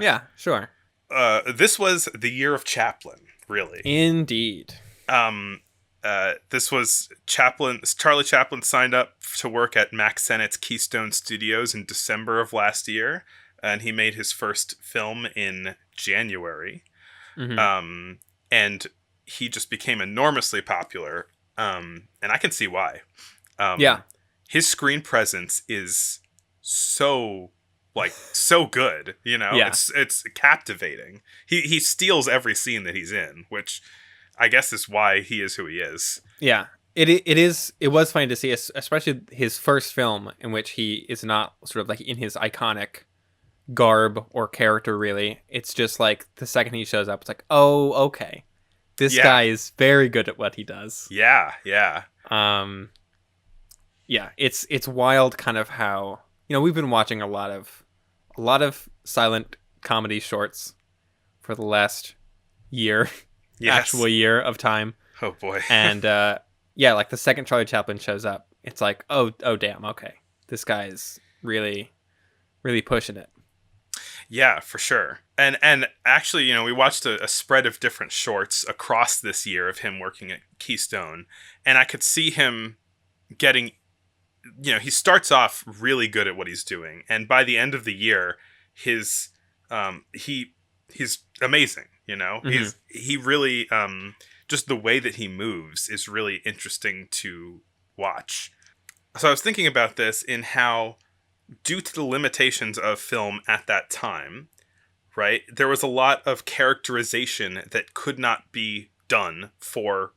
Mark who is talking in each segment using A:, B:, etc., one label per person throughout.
A: Yeah, sure.
B: This was the year of Chaplin, really.
A: Indeed.
B: Um, this was Chaplin. Charlie Chaplin signed up to work at Max Sennett's Keystone Studios in December of last year, and he made his first film in January.
A: Hmm.
B: Um, and he just became enormously popular. And I can see why.
A: Yeah,
B: Um, his screen presence is so so good. You know,
A: yeah,
B: it's captivating. He steals every scene that he's in, which I guess is why he is who he is.
A: yeah. It was funny to see, especially his first film in which he is not sort of like in his iconic garb or character. Really, it's just like the second he shows up, it's like, oh, okay, this
B: Yeah,
A: guy is very good at what he does.
B: yeah.
A: Um, yeah, it's wild, kind of how we've been watching a lot of silent comedy shorts for the last year, actual
B: Yes.
A: year of time.
B: Oh boy.
A: And yeah, like the second Charlie Chaplin shows up, it's like, oh damn, okay, this guy is really, really pushing it.
B: Yeah, for sure. And actually, we watched a spread of different shorts across this year of him working at Keystone, and I could see him getting, he starts off really good at what he's doing, and by the end of the year, his he's amazing.
A: Hmm.
B: He really just the way that he moves is really interesting to watch. So I was thinking about this in how, due to the limitations of film at that time, right, there was a lot of characterization that could not be done for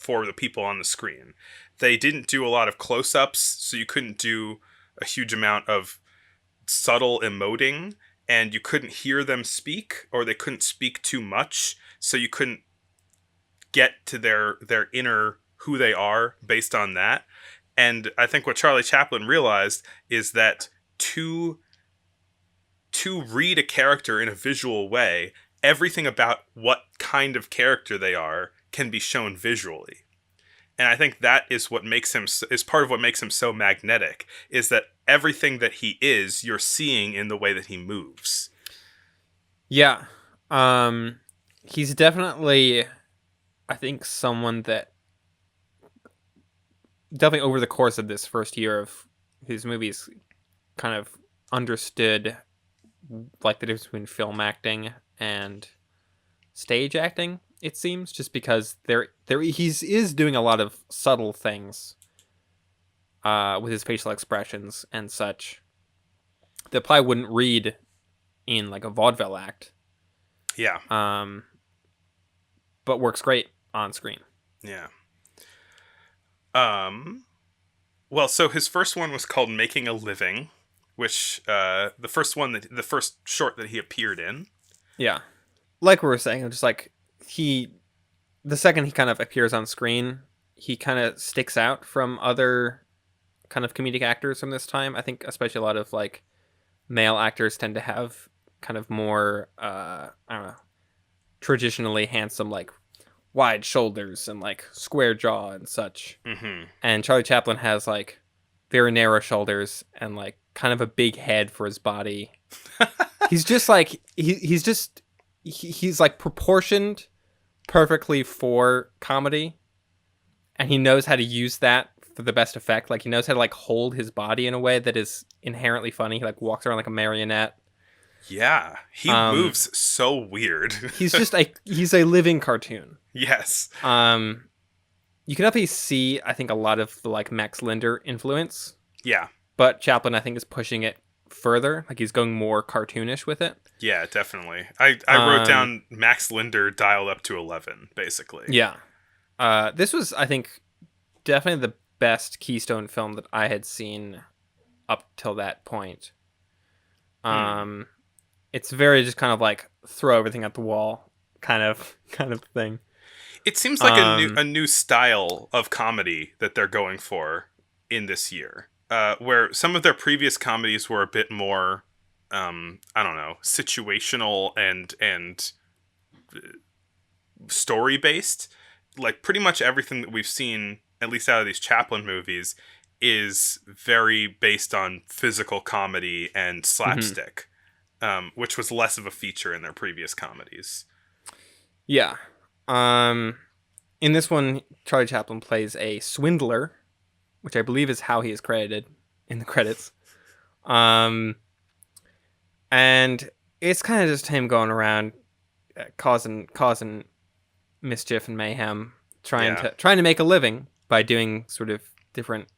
B: the people on the screen. They didn't do a lot of close-ups, so you couldn't do a huge amount of subtle emoting, and you couldn't hear them speak, or they couldn't speak too much, so you couldn't get to their inner who they are based on that. And I think what Charlie Chaplin realized is that to read a character in a visual way, everything about what kind of character they are can be shown visually. And I think that is what makes him is part of what makes him so magnetic, is that everything that he is, you're seeing in the way that he moves.
A: Yeah, um, he's definitely, I think, someone that definitely over the course of this first year of his movies kind of understood like the difference between film acting and stage acting. It seems just because there he's is doing a lot of subtle things with his facial expressions and such that probably wouldn't read in like a vaudeville act,
B: Yeah.
A: um, but works great on screen.
B: Yeah. Um well, so his first one was called Making a Living, which the first short that he appeared in.
A: Yeah, like we were saying, just like he, the second he kind of appears on screen, he kind of sticks out from other kind of comedic actors from this time. I think especially a lot of like male actors tend to have kind of more I don't know, traditionally handsome, like wide shoulders and like square jaw and such.
B: Mhm.
A: And Charlie Chaplin has like very narrow shoulders and like kind of a big head for his body. He's just like he's like proportioned perfectly for comedy, and he knows how to use that for the best effect. Like he knows how to like hold his body in a way that is inherently funny. He like walks around like a marionette.
B: Yeah, he
A: Um,
B: moves so weird.
A: he's a living cartoon.
B: Yes.
A: Um, you can definitely see, I think, a lot of the like Max Linder influence,
B: Yeah.
A: but Chaplin, I think, is pushing it further. Like he's going more cartoonish with it.
B: Yeah, definitely. I wrote
A: Um,
B: down Max Linder dialed up to 11, basically.
A: yeah. This was, I think, definitely the best Keystone film that I had seen up till that point.
B: Hmm.
A: Um, it's very just kind of like throw everything at the wall kind of thing.
B: It seems like
A: Um,
B: a new style of comedy that they're going for in this year. Where some of their previous comedies were a bit more, I don't know, situational and story based. Like pretty much everything that we've seen, at least out of these Chaplin movies, is very based on physical comedy and
A: mhm.
B: slapstick. which was less of a feature in their previous comedies.
A: Yeah. In this one, Charlie Chaplin plays a swindler, which I believe is how he is credited in the credits. And it's kind of just him going around causing mischief and mayhem, trying
B: Yeah.
A: to make a living by doing sort of different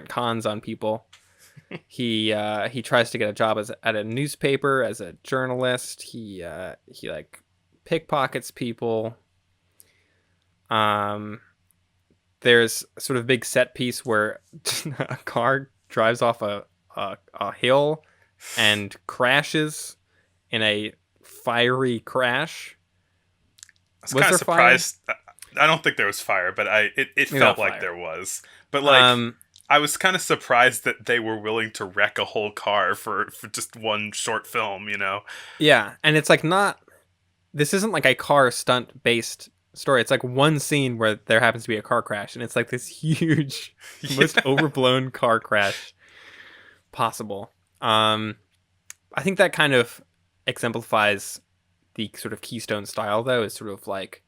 A: cons on people. He tries to get a job at a newspaper as a journalist. He like pickpockets people. There's sort of big set piece where a car drives off a hill and crashes in a fiery crash.
B: I was
A: Was
B: kind
A: there
B: of surprised. I don't think there was fire, but it felt like
A: fire.
B: there was. But like, I was kind of surprised that they were willing to wreck a whole car for just one short film, you know?
A: Yeah, and it's like this isn't like a car stunt based story. It's like one scene where there happens to be a car crash, and it's like this huge, most overblown car crash possible. I think that kind of exemplifies the sort of Keystone style, though, is sort of like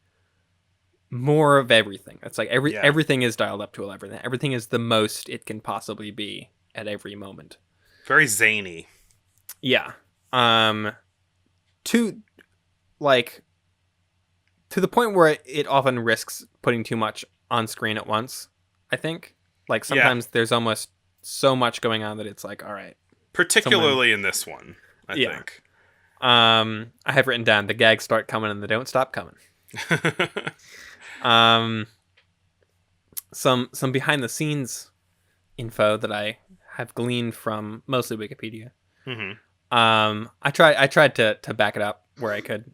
A: more of everything. It's like everything is dialed up to 11. Everything is the most it can possibly be at every moment.
B: Very zany.
A: Yeah. To the point where it often risks putting too much on screen at once, I think. Like sometimes there's almost so much going on that it's like, all right.
B: Particularly in this one, I think.
A: I have written down the gags start coming and they don't stop coming. Some behind the scenes info that I have gleaned from mostly Wikipedia.
B: Mm-hmm.
A: I tried to back it up where I could.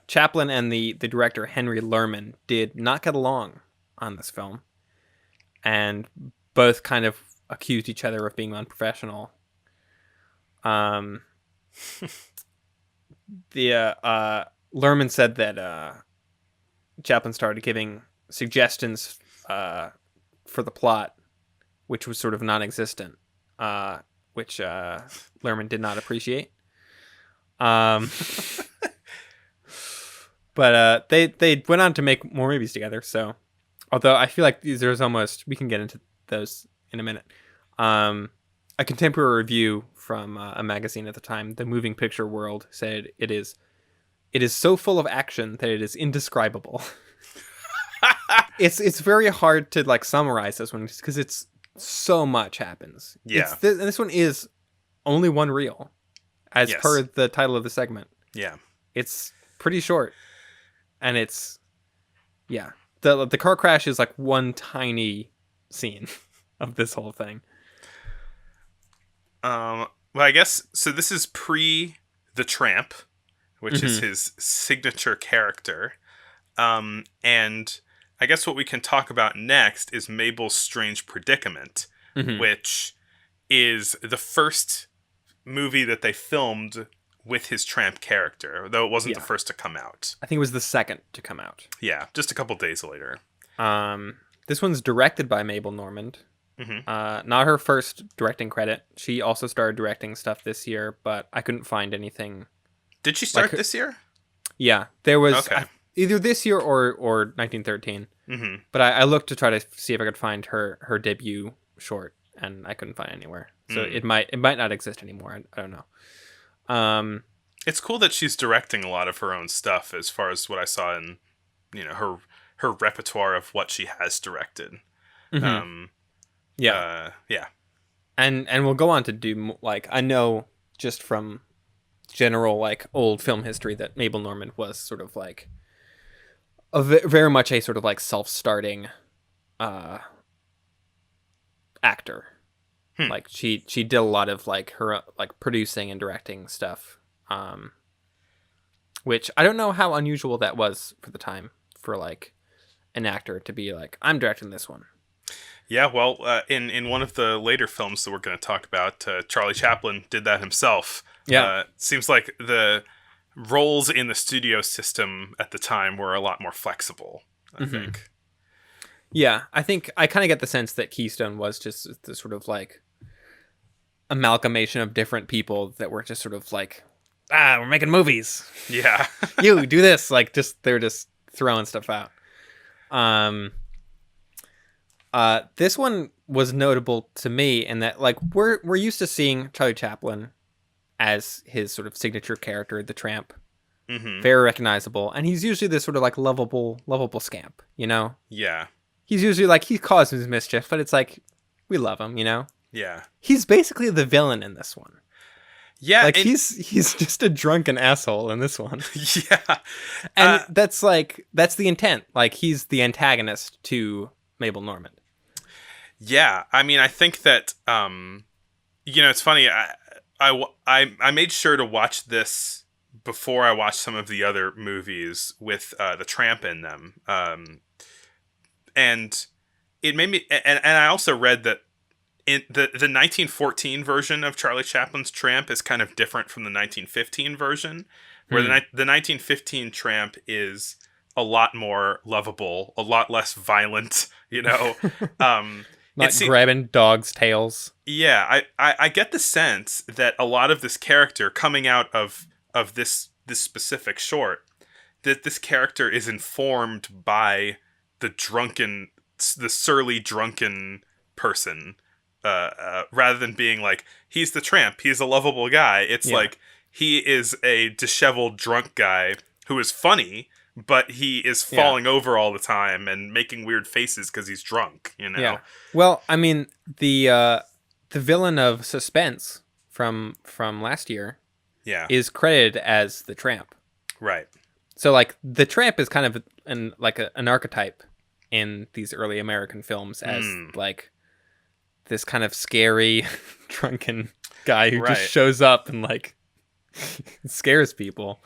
A: Chaplin and the director Henry Lerman did not get along on this film, and both kind of accused each other of being unprofessional. The Lerman said that Chaplin started giving suggestions for the plot, which was sort of non-existent, which Lerman did not appreciate. But they went on to make more movies together. So, although I feel like there's almost, we can get into those in a minute. A contemporary review from a magazine at the time, The Moving Picture World, said it is so full of action that it is indescribable. It's very hard to like summarize this one because it's so much happens.
B: Yeah,
A: and this one is only one reel, as per the title of the segment.
B: Yeah,
A: it's pretty short, and it's the car crash is like one tiny scene of this whole thing.
B: Well, I guess so. This is pre the Tramp, which is his signature character. And I guess what we can talk about next is Mabel's Strange Predicament, which is the first movie that they filmed with his Tramp character, though it wasn't the first to come out.
A: I think it was the second to come out.
B: Yeah, just a couple days later.
A: This one's directed by Mabel Normand. Not her first directing credit. She also started directing stuff this year, but I couldn't find anything.
B: Did she start this year?
A: Yeah, there was
B: okay.
A: Either this year or 1913. But I looked to try to see if I could find her debut short, and I couldn't find it anywhere. So it might not exist anymore. I don't know.
B: It's cool that she's directing a lot of her own stuff, as far as what I saw in, her repertoire of what she has directed.
A: Yeah. And we'll go on to do, like, I know just from general, like, old film history that Mabel Normand was sort of like very much a sort of like self-starting actor. Like she did a lot of like her like producing and directing stuff, which I don't know how unusual that was for the time for like an actor to be like, I'm directing this one.
B: Yeah, well, in one of the later films that we're going to talk about, Charlie Chaplin did that himself.
A: Yeah.
B: Seems like the roles in the studio system at the time were a lot more flexible, I think.
A: Yeah, I think I kind of get the sense that Keystone was just the sort of like amalgamation of different people that were just sort of like, we're making movies.
B: Yeah.
A: You do this. Like, they're just throwing stuff out. This one was notable to me in that, like, we're used to seeing Charlie Chaplin as his sort of signature character, the Tramp, very recognizable, and he's usually this sort of like lovable scamp, you know.
B: Yeah.
A: He's usually like, he causes mischief, but it's like we love him, you know.
B: Yeah.
A: He's basically the villain in this one.
B: Yeah.
A: Like, he's just a drunken asshole in this one.
B: Yeah.
A: And that's the intent. Like, he's the antagonist to Mabel Normand.
B: Yeah. I mean, I think that, it's funny. I made sure to watch this before I watched some of the other movies with the Tramp in them. And it made me, and I also read that in the 1914 version of Charlie Chaplin's Tramp is kind of different from the 1915 version, where the 1915 Tramp is a lot more lovable, a lot less violent, you know.
A: Not grabbing dogs' tails.
B: Yeah, I get the sense that a lot of this character coming out of this specific short, that this character is informed by the surly drunken person, rather than being like, he's the Tramp, he's a lovable guy. It's like, he is a disheveled drunk guy who is funny, but he is falling over all the time and making weird faces because he's drunk, you know?
A: Yeah. Well, I mean, the villain of Suspense from last year is credited as the Tramp.
B: Right.
A: So, like, the Tramp is kind of an archetype in these early American films as, like, this kind of scary, drunken guy who just shows up and, like, scares people.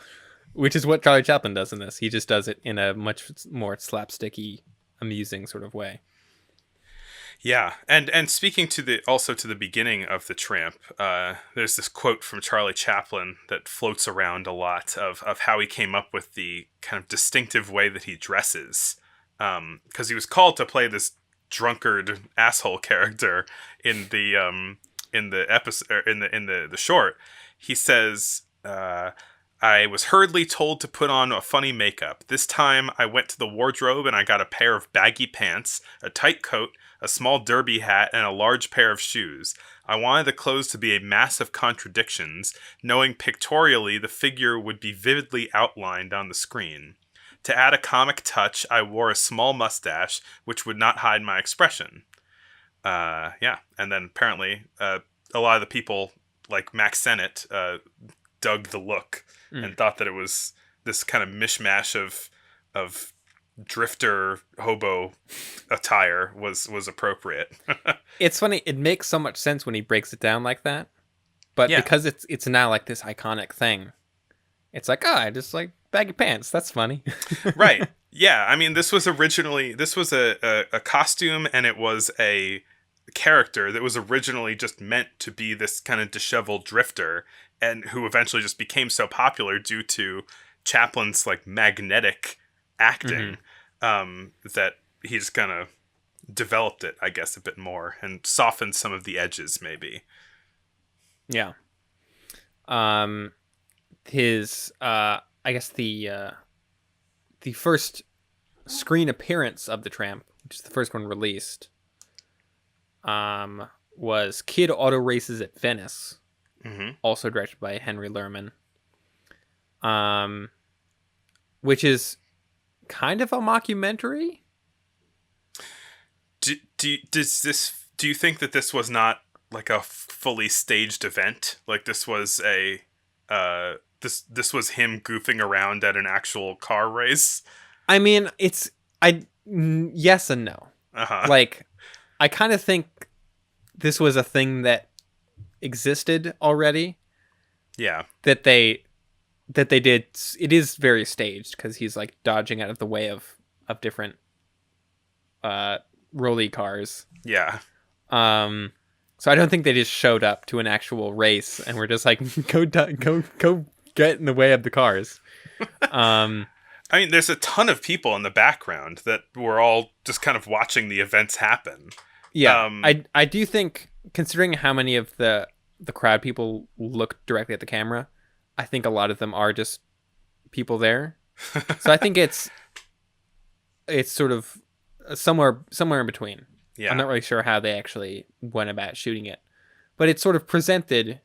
A: Which is what Charlie Chaplin does in this. He just does it in a much more slapsticky, amusing sort of way.
B: Yeah, and speaking to the beginning of the Tramp, there's this quote from Charlie Chaplin that floats around a lot of how he came up with the kind of distinctive way that he dresses, because he was called to play this drunkard asshole character in the episode, in the short. He says, I was hurriedly told to put on a funny makeup. This time I went to the wardrobe and I got a pair of baggy pants, a tight coat, a small derby hat, and a large pair of shoes. I wanted the clothes to be a mass of contradictions, knowing pictorially the figure would be vividly outlined on the screen. To add a comic touch, I wore a small mustache, which would not hide my expression. And then apparently a lot of the people, like Max Sennett, dug the look and thought that it was this kind of mishmash of drifter hobo attire was appropriate.
A: It's funny, it makes so much sense when he breaks it down like that, but because it's now like this iconic thing, it's like, I just like baggy pants, that's funny.
B: Right. Yeah, I mean, this was a costume, and it was a character that was originally just meant to be this kind of disheveled drifter, and who eventually just became so popular due to Chaplin's like magnetic acting, that he just kind of developed it, I guess, a bit more and softened some of the edges, maybe.
A: Yeah. His I guess the first screen appearance of the Tramp, which is the first one released, was Kid Auto Races at Venice, also directed by Henry Lerman, which is kind of a mockumentary.
B: Do you think that this was not like a fully staged event? Like this was this was him goofing around at an actual car race?
A: I mean, yes and no. Like, I kind of think this was a thing that existed already.
B: Yeah.
A: That they did. It is very staged because he's like dodging out of the way of different rolly cars.
B: Yeah.
A: So I don't think they just showed up to an actual race and were just like, go get in the way of the cars.
B: I mean, there's a ton of people in the background that were all just kind of watching the events happen.
A: Yeah, I do think, considering how many of the the crowd people look directly at the camera. I think a lot of them are just people there. So I think it's sort of somewhere in between. I'm
B: Yeah.
A: not really sure how they actually went about shooting it, but it's sort of presented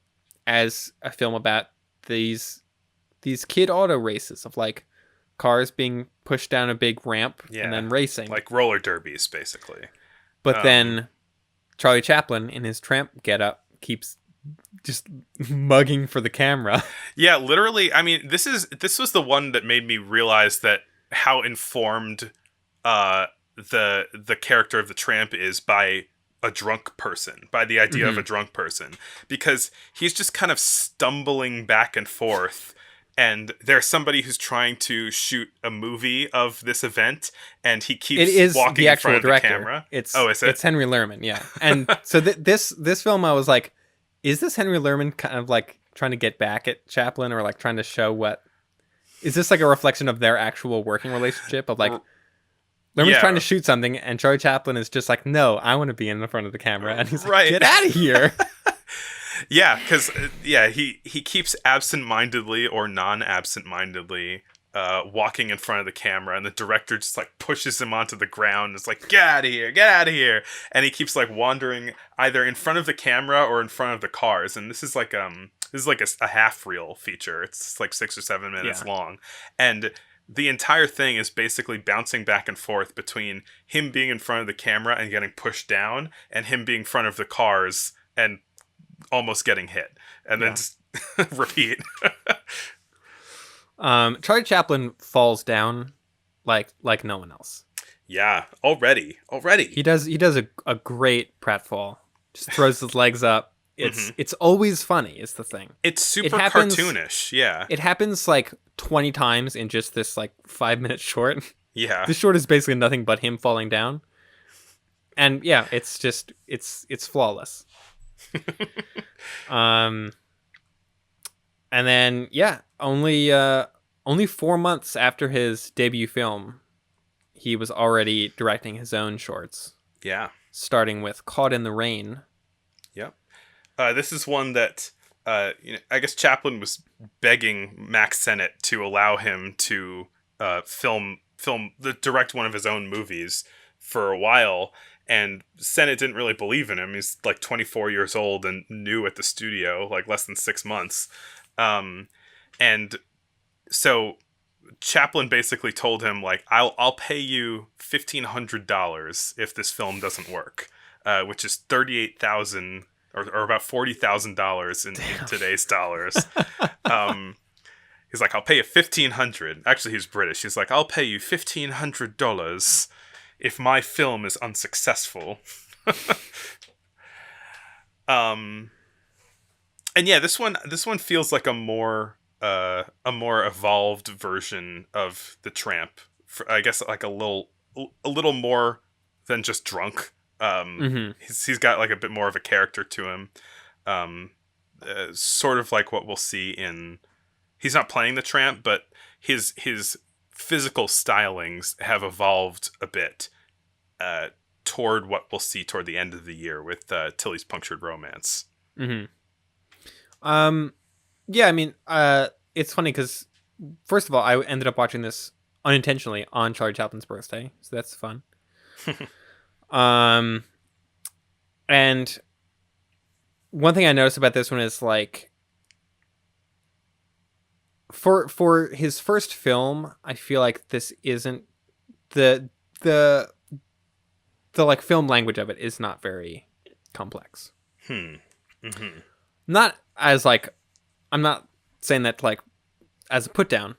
A: as a film about these kid auto races of like cars being pushed down a big ramp and
B: Yeah.
A: then racing.
B: Like roller derbies, basically.
A: But
B: Um,
A: then Charlie Chaplin in his Tramp getup keeps just mugging for the camera.
B: yeah, literally. I mean, this was the one that made me realize that how informed the character of the tramp is by a drunk person, by the idea of
A: Hmm.
B: a drunk person, because he's just kind of stumbling back and forth. And there's somebody who's trying to shoot a movie of this event, and he
A: It
B: keeps
A: is
B: walking
A: the
B: in front
A: actual
B: of the
A: director.
B: camera.
A: It's
B: Oh, is it?
A: it's Henry Lerman, yeah. And so this film, I was like, is this Henry Lerman kind of like trying to get back at Chaplin, or like trying to show what? Is this like a reflection of their actual working relationship of like Lerman's trying
B: Yeah,
A: to shoot something, and Charlie Chaplin is just like, no, I want to be in the front of the camera, and he's like,
B: right.
A: get out of here.
B: Yeah, because he keeps absent-mindedly or non-absent-mindedly walking in front of the camera, and the director just like pushes him onto the ground. It's like, get out of here, get out of here, and he keeps like wandering either in front of the camera or in front of the cars. And this is like a half reel feature. It's like 6 or 7 minutes
A: Yeah,
B: long, and the entire thing is basically bouncing back and forth between him being in front of the camera and getting pushed down, and him being in front of the cars and almost getting hit, and then
A: yeah.
B: just repeat.
A: Charlie Chaplin falls down like no one else.
B: Yeah, already.
A: He does a great pratfall. Just throws his legs up.
B: Hmm.
A: It's always funny. Is the thing.
B: It's
A: It
B: super
A: happens.
B: cartoonish. Yeah,
A: It happens like 20 times in just this like 5 minute short.
B: yeah,
A: This short is basically nothing but him falling down. And yeah, it's flawless. Um, and then yeah, only 4 months after his debut film, he was already directing his own shorts,
B: yeah,
A: starting with "Caught in the Rain."
B: yep. This is one that I guess Chaplin was begging Max Sennett to allow him to direct one of his own movies for a while, and Sennett didn't really believe in him. He's like 24 years old and new at the studio, like less than 6 months, and so Chaplin basically told him like, I'll pay you $1,500 if this film doesn't work, which is 38,000 or about $40,000 in today's dollars. Um, he's like, I'll pay you 1,500. Actually, he's British. He's like, I'll pay you $1,500 if my film is unsuccessful. um, and yeah, this one feels like a more evolved version of the Tramp. I guess like a little more than just drunk.
A: Hmm.
B: He's got like a bit more of a character to him. Um, sort of like what we'll see in. He's not playing the Tramp, but his physical stylings have evolved a bit toward what we'll see toward the end of the year with Tilly's Punctured Romance.
A: Hmm. Um, yeah, I mean, it's funny because first of all, I ended up watching this unintentionally on Charlie Chaplin's birthday, so that's fun. Um, and one thing I noticed about this one is like for his first film, I feel like this isn't the the the like film language of it is not very complex.
B: Hmm. Mm-hmm.
A: Not as like I'm not saying that like as a put down,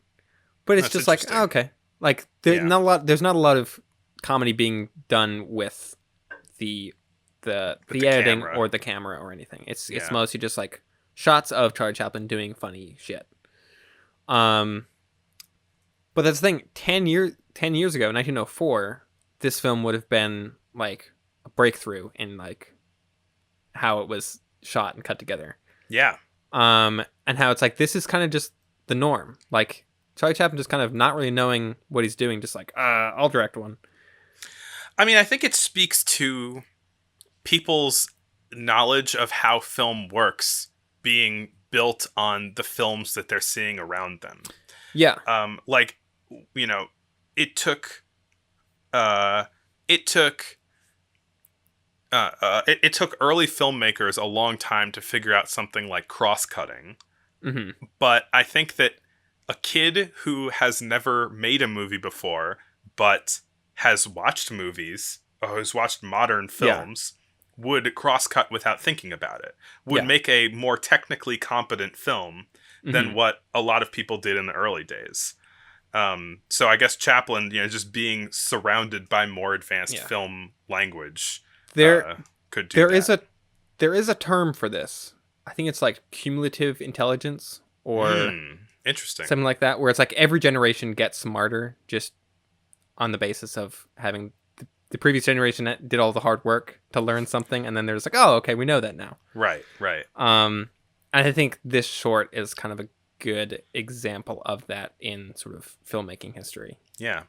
A: but it's
B: That's
A: just like
B: interesting.
A: oh, okay, like
B: Yeah.
A: there's not a lot of comedy being done with the
B: With
A: the
B: the
A: editing
B: camera.
A: or the camera or anything. It's
B: Yeah.
A: mostly just like shots of Charlie Chaplin doing funny shit. Um, but that's the thing. 10 years ago, 1904, this film would have been like a breakthrough in like how it was shot and cut together.
B: Yeah.
A: And how it's like this is kind of just the norm. Like Charlie Chaplin just kind of not really knowing what he's doing, just like I'll direct one.
B: I mean, I think it speaks to people's knowledge of how film works being built on the films that they're seeing around them.
A: Yeah.
B: Like, you know, it took uh, it took it took early filmmakers a long time to figure out something like cross-cutting.
A: Hmm.
B: But I think that a kid who has never made a movie before, but has watched movies or has watched modern
A: Yeah.
B: films, would cross-cut without thinking about it. Would
A: Yeah.
B: make a more technically competent film than
A: Hmm.
B: what a lot of people did in the early days. So I guess Chaplin, just being surrounded by more advanced
A: Yeah.
B: film language,
A: There
B: could do
A: there
B: that.
A: is a there is a term for this. I think it's like cumulative intelligence or
B: Interesting.
A: something like that, where it's like every generation gets smarter just on the basis of having the previous generation that did all the hard work to learn something, and then there's like, oh, okay, we know that now.
B: Right.
A: And I think this short is kind of a good example of that in sort of filmmaking history.
B: Yeah.